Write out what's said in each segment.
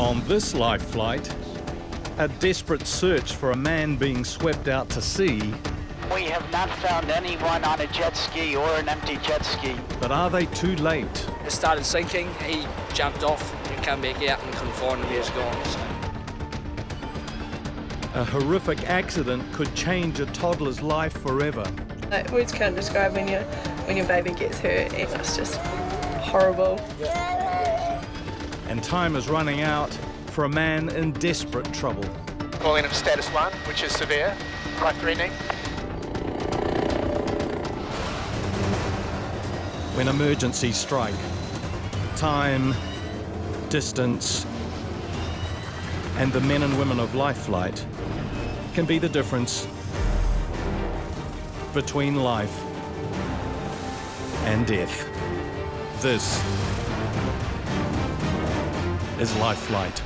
On this life flight, a desperate search for a man being swept out to sea. We have not found anyone on a jet ski or an empty jet ski. But are they too late? It started sinking, he jumped off and came back out and couldn't find him, he was gone. So. A horrific accident could change a toddler's life forever. Words can't describe when your baby gets hurt. It's just horrible. And time is running out for a man in desperate trouble. Calling him status 1, which is severe, life-threatening. When emergencies strike, time, distance, and the men and women of life flight can be the difference between life and death. This is Life Flight.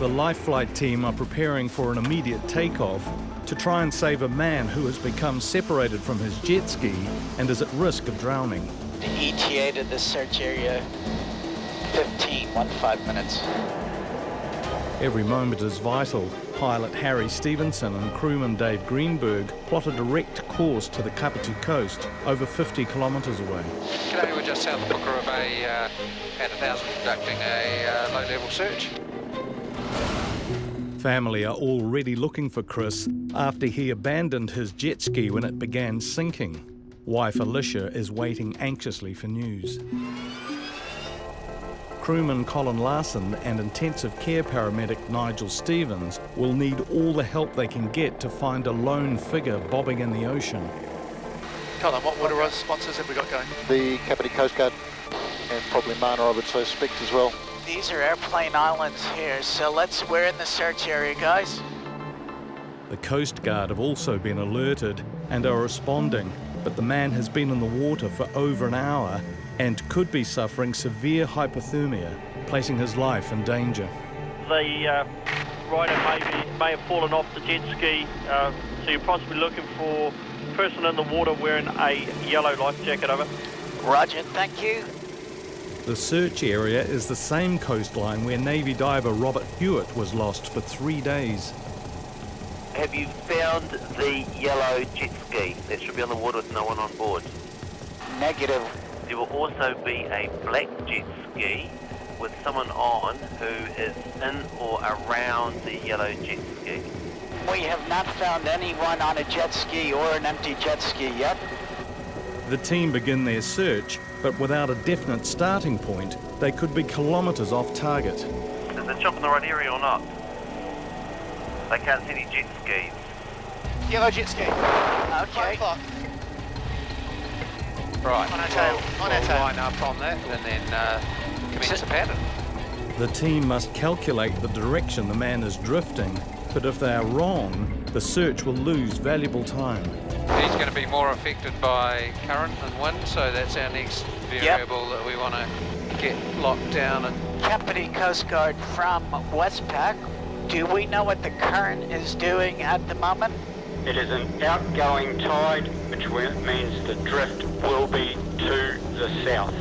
The Life Flight team are preparing for an immediate takeoff to try and save a man who has become separated from his jet ski and is at risk of drowning. The ETA to the search area, 15 minutes. Every moment is vital. Pilot Harry Stevenson and crewman Dave Greenberg plot a direct course to the Kapiti coast, over 50 kilometres away. G'day, we're just south of Bookeroo Bay at 1,000 conducting a low-level search. Family are already looking for Chris after he abandoned his jet ski when it began sinking. Wife Alicia is waiting anxiously for news. Crewman Colin Larson and intensive care paramedic Nigel Stevens will need all the help they can get to find a lone figure bobbing in the ocean. Colin, what water responses have we got going? The Kapiti Coast Guard and probably Mana, I would suspect as well. These are airplane islands here, so we're in the search area, guys. The Coast Guard have also been alerted and are responding, but the man has been in the water for over an hour and could be suffering severe hypothermia, placing his life in danger. The rider may have fallen off the jet ski, so you're possibly looking for a person in the water wearing a yellow life jacket over. Roger, thank you. The search area is the same coastline where Navy diver Robert Hewitt was lost for 3 days. Have you found the yellow jet ski that should be on the water with no one on board? Negative. There will also be a black jet ski with someone on who is in or around the yellow jet ski. We have not found anyone on a jet ski or an empty jet ski yet. The team begin their search, but without a definite starting point, they could be kilometres off target. Is the chop in the right area or not? They can't see any jet skis. Yellow jet ski. Okay. 5 o'clock. Right, On our tail. On our we'll tail. line up on that and then commence the pattern. The team must calculate the direction the man is drifting, but if they are wrong, the search will lose valuable time. He's going to be more affected by current and wind, so that's our next variable that we want to get locked down. And Kapiti Coast Guard from Westpac. Do we know what the current is doing at the moment? It is an outgoing tide, which means the drift will be to the south.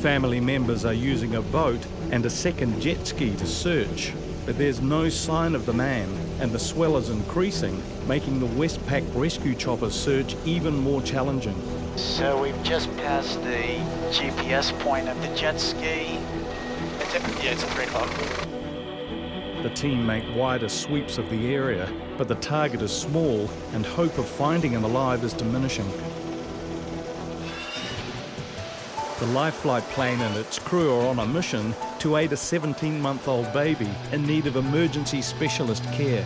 Family members are using a boat and a second jet ski to search, but there's no sign of the man, and the swell is increasing, making the Westpac rescue chopper's search even more challenging. So we've just passed the GPS point of the jet ski. It's at 3 o'clock. The team make wider sweeps of the area, but the target is small and hope of finding him alive is diminishing. The Life Flight plane and its crew are on a mission to aid a 17-month-old baby in need of emergency specialist care.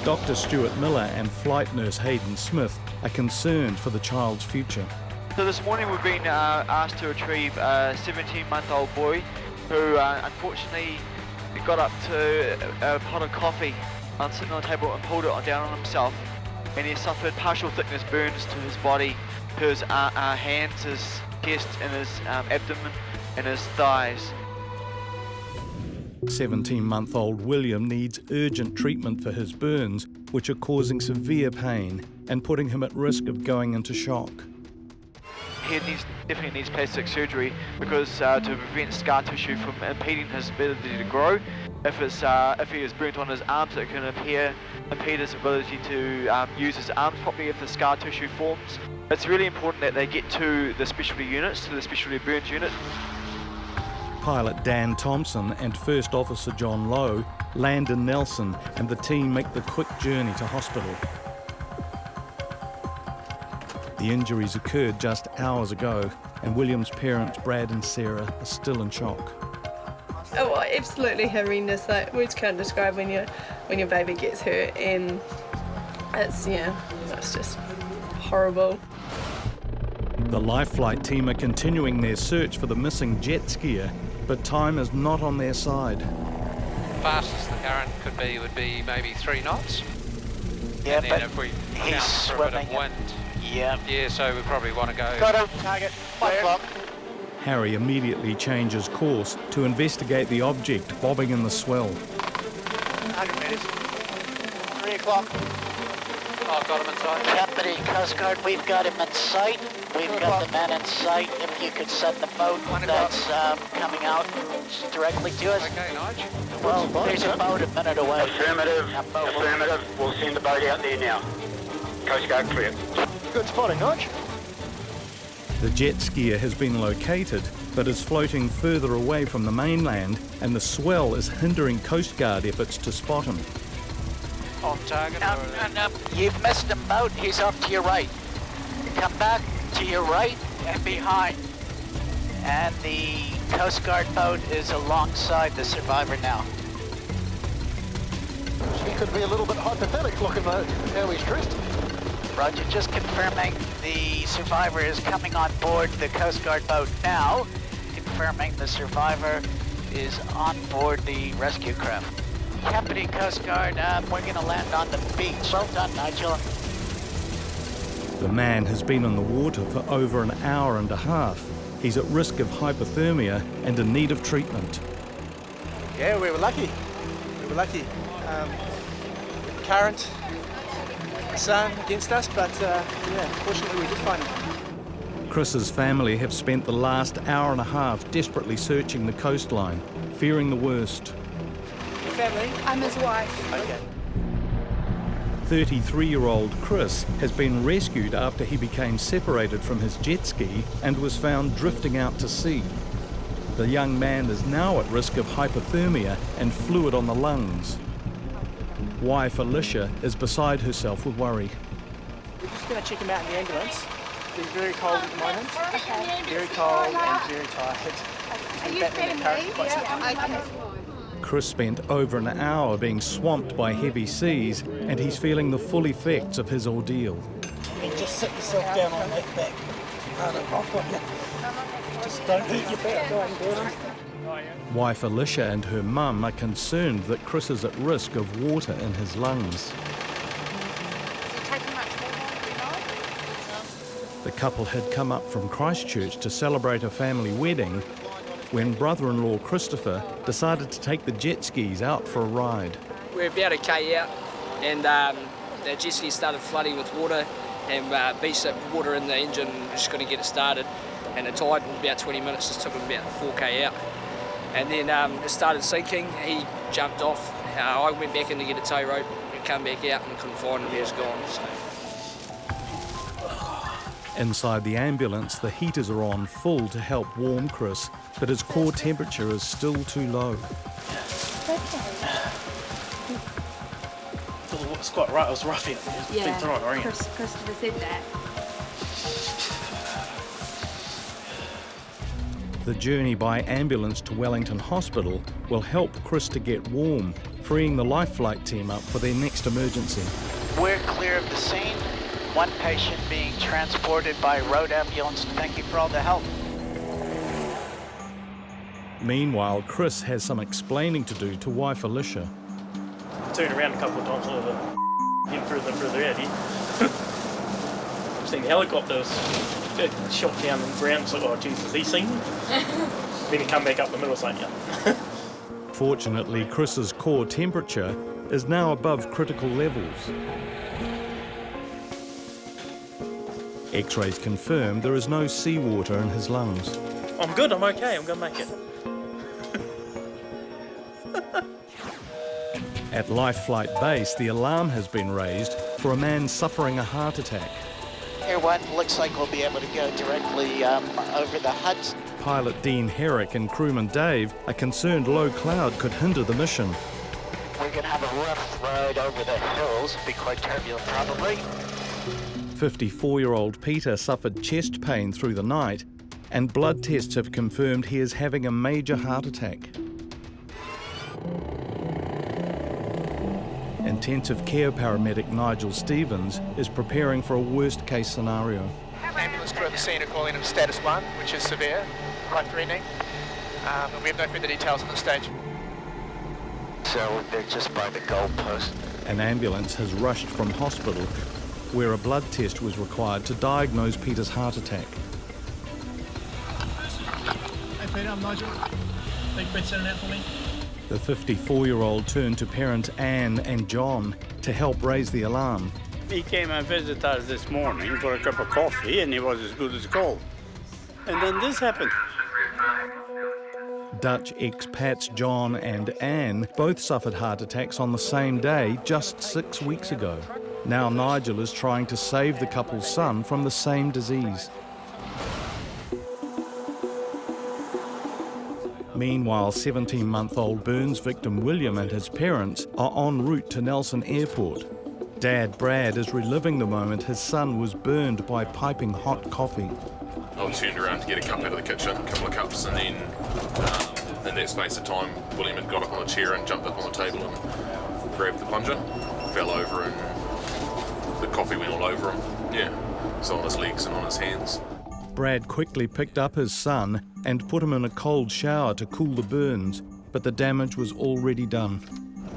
Dr. Stuart Miller and flight nurse Hayden Smith are concerned for the child's future. So this morning we've been asked to retrieve a 17-month-old boy who unfortunately got up to a pot of coffee sitting on the table and pulled it down on himself, and he suffered partial thickness burns to his body, to his hands, his chest and his abdomen and his thighs. 17-month-old William needs urgent treatment for his burns, which are causing severe pain and putting him at risk of going into shock. He definitely needs plastic surgery because to prevent scar tissue from impeding his ability to grow. If he is burnt on his arms, it can impede his ability to use his arms properly if the scar tissue forms. It's really important that they get to the specialty units, to the specialty burns unit. Pilot Dan Thompson and First Officer John Lowe land in Nelson, and the team make the quick journey to hospital. The injuries occurred just hours ago, and William's parents, Brad and Sarah, are still in shock. Oh, absolutely horrendous. Like, words can't describe when your baby gets hurt, and it's just horrible. The life flight team are continuing their search for the missing jet skier, but time is not on their side. Fastest the current could be would be maybe 3 knots. Yeah, and then but if we he's account for a bit of swimming. wind, Yeah. so we probably want to go. Got him. Target. 1 o'clock. Harry immediately changes course to investigate the object bobbing in the swell. 100 metres. 3 o'clock. Oh, got him inside. Deputy Coast Guard, we've got him in sight. We've got the man in sight. If you could send the boat that's coming out directly to us. Okay, Nige. Well, there's a boat a minute away. Affirmative. We'll send the boat out there now. Coast Guard clear. Good spotting, Nige. The jet skier has been located, but is floating further away from the mainland, and the swell is hindering Coast Guard efforts to spot him. On target. No. You've missed him, boat. He's off to your right. Come back to your right and behind. And the Coast Guard boat is alongside the survivor now. He could be a little bit hypothermic looking at how he's dressed. Roger, just confirming the survivor is coming on board the Coast Guard boat now. Confirming the survivor is on board the rescue craft. Deputy Coast Guard, we're going to land on the beach. Well done, Nigel. The man has been on the water for over an hour and a half. He's at risk of hypothermia and in need of treatment. Yeah, we were lucky. Current, sun against us, but fortunately we did find him. Chris's family have spent the last hour and a half desperately searching the coastline, fearing the worst. Your family? I'm his wife. Okay. 33-year-old Chris has been rescued after he became separated from his jet ski and was found drifting out to sea. The young man is now at risk of hypothermia and fluid on the lungs. Wife Alicia is beside herself with worry. We're just going to check him out in the ambulance. He's very cold at the moment. Okay. Very cold and very tired. Are you family? Yeah. Chris spent over an hour being swamped by heavy seas, and he's feeling the full effects of his ordeal. And just sit yourself down on that back. I've got you. Just don't hurt your back. Go on, Wife Alicia and her mum are concerned that Chris is at risk of water in his lungs. The couple had come up from Christchurch to celebrate a family wedding when brother-in-law Christopher decided to take the jet skis out for a ride. We're about a K out, and the jet ski started flooding with water, and beached that water in the engine, just going to get it started. And the tide in about 20 minutes just took him about 4K out. And then it started sinking. He jumped off. I went back in to get a tow rope. We come back out and couldn't find him. He was gone. So. Inside the ambulance, the heaters are on full to help warm Chris, but his core temperature is still too low. It's quite right. It was rough out there. Yeah, been thrown around. Christopher said that. The journey by ambulance to Wellington Hospital will help Chris to get warm, freeing the life flight team up for their next emergency. We're clear of the scene. One patient being transported by road ambulance. Thank you for all the help. Meanwhile, Chris has some explaining to do to wife Alicia. Turned around a couple of times, getting further and further out here. I've seen the helicopters shot down on the ground, so, oh Jesus, he's seen them. Then he come back up the middle saying, yeah. Fortunately, Chris's core temperature is now above critical levels. X-rays confirm there is no seawater in his lungs. I'm good, I'm okay, I'm gonna make it. At Life Flight Base, the alarm has been raised for a man suffering a heart attack. Air 1 looks like we'll be able to go directly over the Hudson. Pilot Dean Herrick and crewman Dave are concerned low cloud could hinder the mission. We're going to have a rough ride over the hills, be quite turbulent probably. 54-year-old Peter suffered chest pain through the night, and blood tests have confirmed he is having a major heart attack. Intensive care paramedic Nigel Stevens is preparing for a worst-case scenario. Ambulance crew at the scene are calling him status 1, which is severe, life-threatening. And we have no further details at this stage. So they're just by the goalpost. An ambulance has rushed from hospital, where a blood test was required to diagnose Peter's heart attack. Hey Peter, I'm Nigel. Big bed sitting out for me. The 54-year-old turned to parents Anne and John to help raise the alarm. He came and visited us this morning for a cup of coffee and he was as good as gold. And then this happened. Dutch expats John and Anne both suffered heart attacks on the same day just 6 weeks ago. Now Nigel is trying to save the couple's son from the same disease. Meanwhile, 17-month-old burns victim William and his parents are en route to Nelson Airport. Dad Brad is reliving the moment his son was burned by piping hot coffee. I turned around to get a cup out of the kitchen, a couple of cups, and then in that space of time, William had got up on a chair and jumped up on the table and grabbed the plunger, fell over, and the coffee went all over him. Yeah, so on his legs and on his hands. Brad quickly picked up his son and put him in a cold shower to cool the burns, but the damage was already done.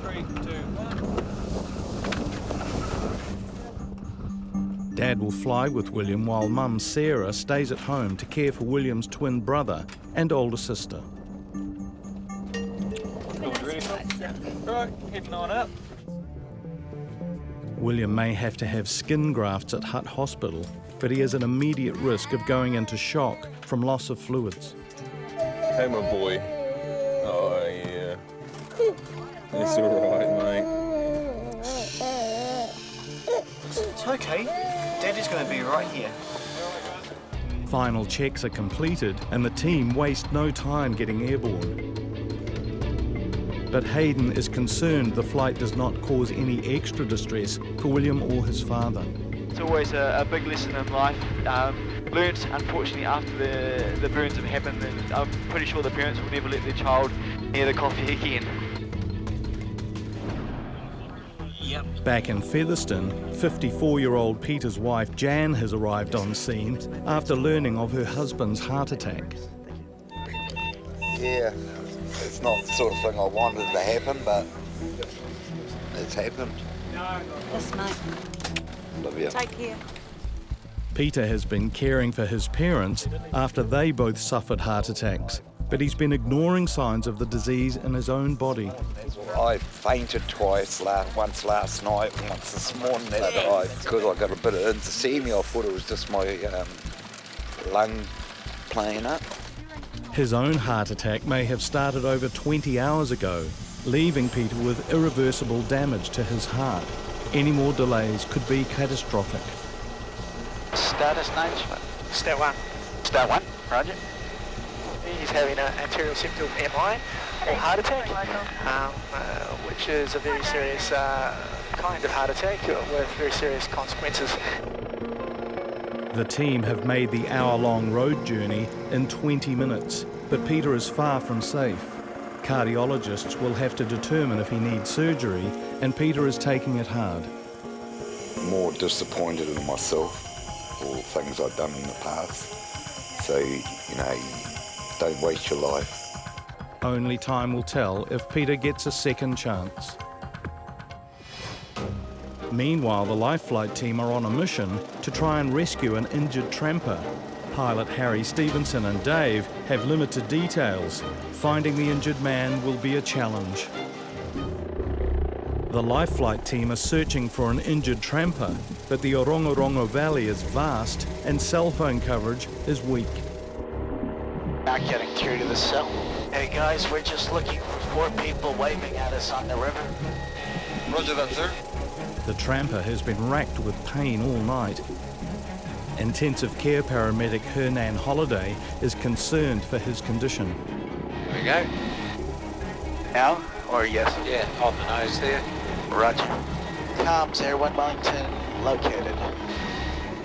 3, 2, 1. Dad will fly with William while Mum Sarah stays at home to care for William's twin brother and older sister. Right, heading on up. William may have to have skin grafts at Hutt Hospital, but he is at immediate risk of going into shock from loss of fluids. Hey, my boy. Oh, yeah. It's all right, mate. It's okay. Daddy's going to be right here. Final checks are completed and the team waste no time getting airborne. But Hayden is concerned the flight does not cause any extra distress for William or his father. It's always a big lesson in life. Learned, unfortunately, after the burns have happened, and I'm pretty sure the parents will never let their child near the coffee again. Yep. Back in Featherston, 54-year-old Peter's wife Jan has arrived on scene after learning of her husband's heart attack. Yeah, it's not the sort of thing I wanted to happen, but it's happened. Yes, mate. Love you. Take care. Peter has been caring for his parents after they both suffered heart attacks, but he's been ignoring signs of the disease in his own body. I fainted twice, once last night, once this morning, because I got a bit of emphysema. I thought it was just my lung playing up. His own heart attack may have started over 20 hours ago, leaving Peter with irreversible damage to his heart. Any more delays could be catastrophic. Status 9, Stat 1. Stat 1, roger. He's having an anterior septal MI or heart attack, which is a very serious kind of heart attack with very serious consequences. The team have made the hour-long road journey in 20 minutes, but Peter is far from safe. Cardiologists will have to determine if he needs surgery, and Peter is taking it hard. More disappointed in myself, all the things I've done in the past. So, don't waste your life. Only time will tell if Peter gets a second chance. Meanwhile, the Life Flight team are on a mission to try and rescue an injured tramper. Pilot Harry Stevenson and Dave have limited details. Finding the injured man will be a challenge. The life flight team are searching for an injured tramper, but the Orongorongo Valley is vast and cell phone coverage is weak. Not getting through to the cell. Hey guys, we're just looking for 4 people waving at us on the river. Roger that, sir. The tramper has been racked with pain all night. Intensive care paramedic Hernan Holiday is concerned for his condition. There we go. Now, or yes? Yeah, on the nose there. Roger. Comms, Air 1 Wellington located.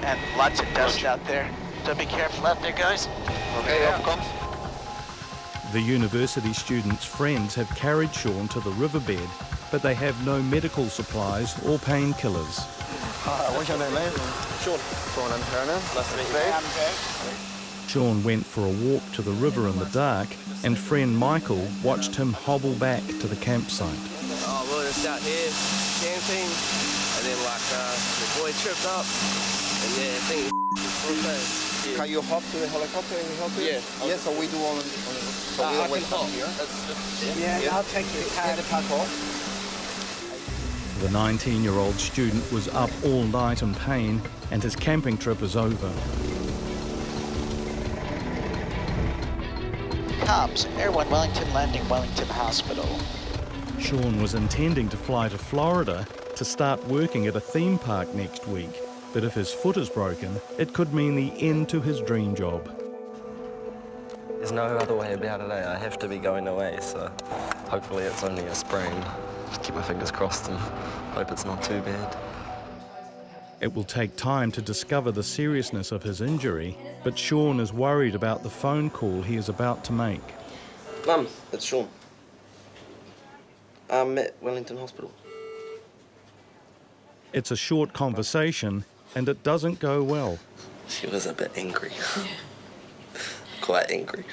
And lots of dust out there. So be careful out there, guys. Okay, off comms. The university students' friends have carried Sean to the riverbed, but they have no medical supplies or painkillers. What's your name, man? Sean. Sean and Hernan. Nice to meet you. Sean went for a walk to the river in the dark, and friend Michael watched him hobble back to the campsite. Oh, we were just out here camping, and then the boy tripped up, and yeah, I think Can you hop to the helicopter and help you? Yeah. Yes, so we do on so I we'll wait can hop. here. Yeah, I'll take your car. Get the pack off. The 19-year-old student was up all night in pain, and his camping trip is over. Comms, Air 1 Wellington landing Wellington Hospital. Sean was intending to fly to Florida to start working at a theme park next week, but if his foot is broken, it could mean the end to his dream job. There's no other way about it, I have to be going away, so hopefully it's only a sprain. Keep my fingers crossed and hope it's not too bad. It will take time to discover the seriousness of his injury, but Sean is worried about the phone call he is about to make. Mum, it's Sean. I'm at Wellington Hospital. It's a short conversation, and it doesn't go well. She was a bit angry. Quite angry.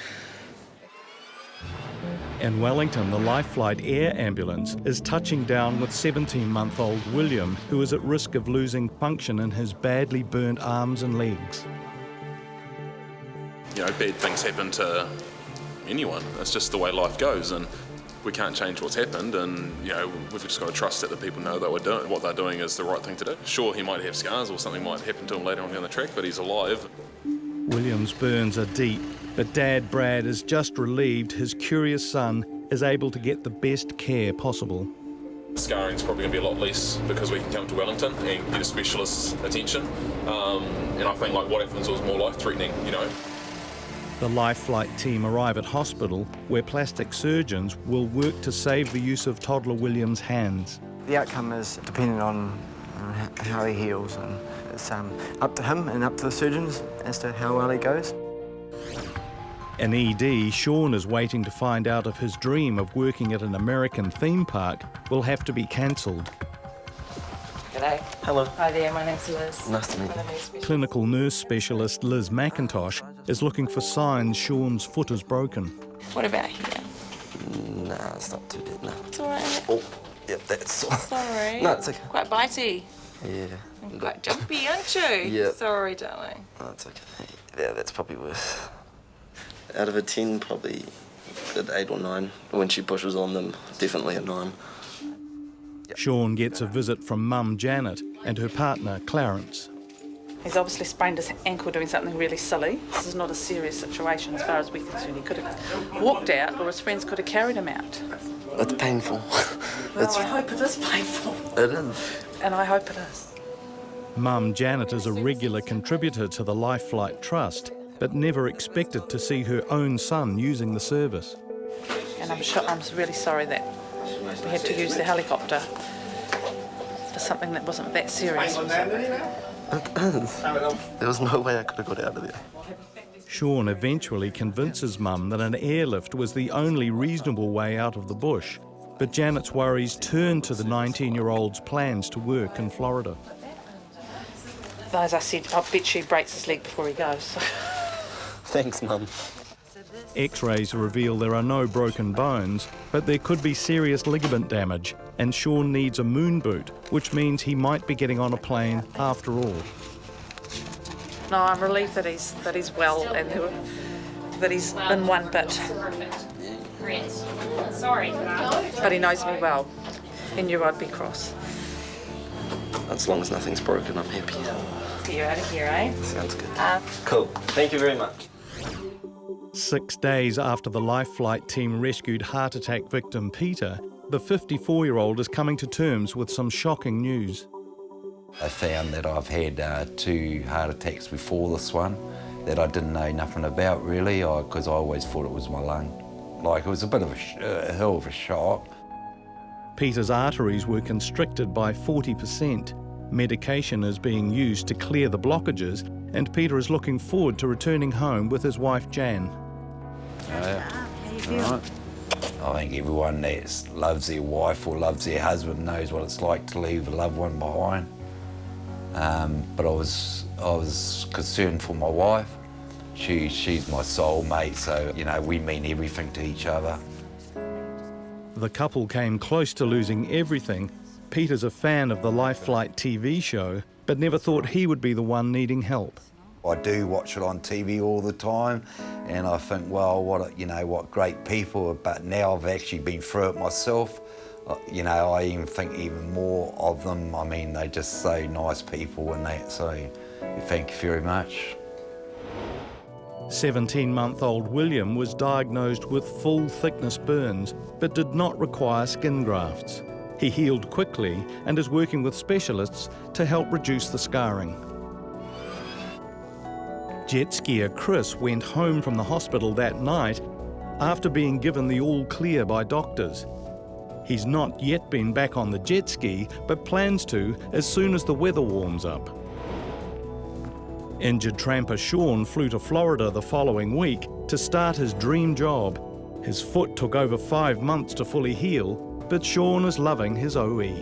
In Wellington, the Life Flight Air Ambulance is touching down with 17-month-old William, who is at risk of losing function in his badly burnt arms and legs. You know, bad things happen to anyone. It's just the way life goes, and we can't change what's happened, and you know, we've just got to trust that the people know that what they're doing is the right thing to do. Sure, he might have scars or something might happen to him later on down the track, but he's alive. William's burns are deep, but Dad Brad is just relieved his curious son is able to get the best care possible. Scarring's probably going to be a lot less because we can come to Wellington and get a specialist's attention, and I think like what happens was more life-threatening, you know. The Life Flight team arrive at hospital, where plastic surgeons will work to save the use of toddler William's hands. The outcome is dependent on how he heals, and it's up to him and up to the surgeons as to how well he goes. In ED, Sean is waiting to find out if his dream of working at an American theme park will have to be cancelled. G'day. Hello. Hi there, my name's Liz. Nice to meet you. Clinical nurse specialist Liz McIntosh is looking for signs Sean's foot is broken. What about here? Nah, it's not too bad, no. It's alright. Oh, yeah, that's... Sorry. No, it's okay. Quite bitey. Yeah. And quite jumpy, aren't you? Yeah. Sorry, darling. No, it's okay. Yeah, that's probably worth... Out of a 10, probably an 8 or 9. When she pushes on them, definitely a 9. Sean gets a visit from Mum Janet and her partner Clarence. He's obviously sprained his ankle doing something really silly. This is not a serious situation as far as we're concerned. He could have walked out, or his friends could have carried him out. It's painful. Well, I hope it is painful. It is. And I hope it is. Mum Janet is a regular contributor to the Life Flight Trust, but never expected to see her own son using the service. And I'm really sorry that we had to use the helicopter for something that wasn't that serious, was it? It is. There was no way I could have got out of there. Sean eventually convinces Mum that an airlift was the only reasonable way out of the bush, but Janet's worries turn to the 19-year-old's plans to work in Florida. As I said, I bet she breaks his leg before he goes. Thanks, Mum. X-rays reveal there are no broken bones, but there could be serious ligament damage, and Sean needs a moon boot, which means he might be getting on a plane after all. No, I'm relieved that he's well and that he's in one bit. Sorry. But he knows me well. He knew I'd be cross. As long as nothing's broken, I'm happy. Let's get you out of here, eh? Sounds good. Cool. Thank you very much. 6 days after the life flight team rescued heart attack victim Peter, the 54-year-old is coming to terms with some shocking news. I found that I've had 2 heart attacks before this one that I didn't know nothing about really, because I always thought it was my lung. Like, it was a bit of a hell of a shock. Peter's arteries were constricted by 40%. Medication is being used to clear the blockages, and Peter is looking forward to returning home with his wife Jan. Right. I think everyone that loves their wife or loves their husband knows what it's like to leave a loved one behind. But I was concerned for my wife. She's my soulmate, so you know we mean everything to each other. The couple came close to losing everything. Peter's a fan of the Life Flight TV show, but never thought he would be the one needing help. I do watch it on TV all the time, and I think, well, what great people. But now I've actually been through it myself. You know, I even think even more of them. I mean, they're just so nice people and that. So, thank you very much. 17-month-old William was diagnosed with full-thickness burns, but did not require skin grafts. He healed quickly and is working with specialists to help reduce the scarring. Jet skier Chris went home from the hospital that night after being given the all clear by doctors. He's not yet been back on the jet ski, but plans to as soon as the weather warms up. Injured tramper Sean flew to Florida the following week to start his dream job. His foot took over 5 months to fully heal, but Sean is loving his OE.